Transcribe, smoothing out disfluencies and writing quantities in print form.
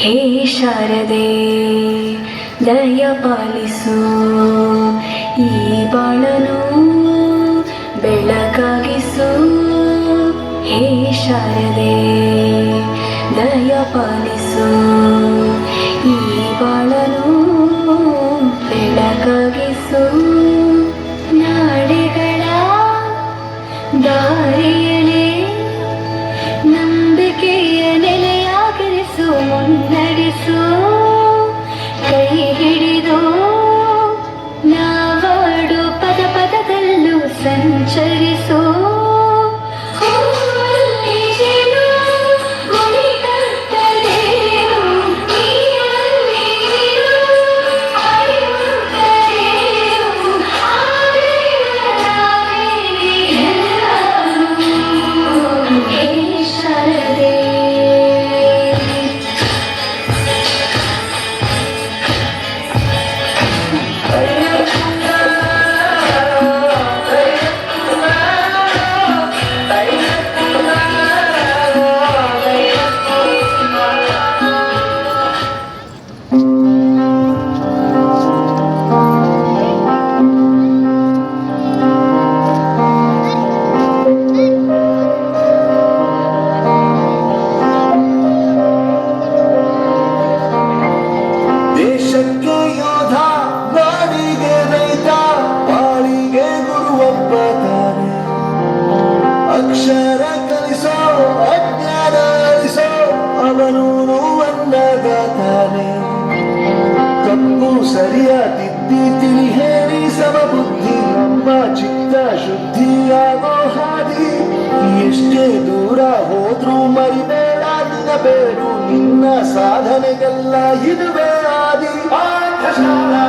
ಹೇ ಶಾರದೆ ದಯ ಪಾಲಿಸು, ಈ ಬಾಳನು ಬೆಳಕಾಗಿಸು. ಹೇ ಶಾರದೆ ದಯ ಪಾಲಿಸು, ಈ ಬಾಳನು ಬೆಳಕಾಗಿಸು. ನಾಡಿಗಳ ದಾರಿಯಲೇ ನಂಬಿಕೆಯ ನೆಲೆಯಾಗಿರಿಸು, ಮುನ್ನಡೆಸು. ಕೈ ಹಿಡಿದು ನಾವಾಡು ಪದ ಪದದಲ್ಲೂ ಸಂಚರಿಸು. ಅಕ್ಷರ ಕಲಿಸೋ ಅಜ್ಞಾನ ಅಳಿಸೋ ಅವನು ಅನ್ನದಾತಾನೆ. ತಪ್ಪು ಸರಿಯ ತಿದ್ದಿ ತಿಳಿ ಹೇಳಿ ಸಮಬುದ್ಧಿ ನಮ್ಮ ಚಿತ್ತ ಶುದ್ಧಿಯಾಗೋ ಹಾದಿ. ಎಷ್ಟೇ ದೂರ ಹೋದ್ರೂ ಮರಿಬೇಡ ನಿನಬೇಡು, ನಿನ್ನ ಸಾಧನೆಗೆಲ್ಲ ಇದುವೇ ಆದಿ. ಪಾಠಶಾಲಾ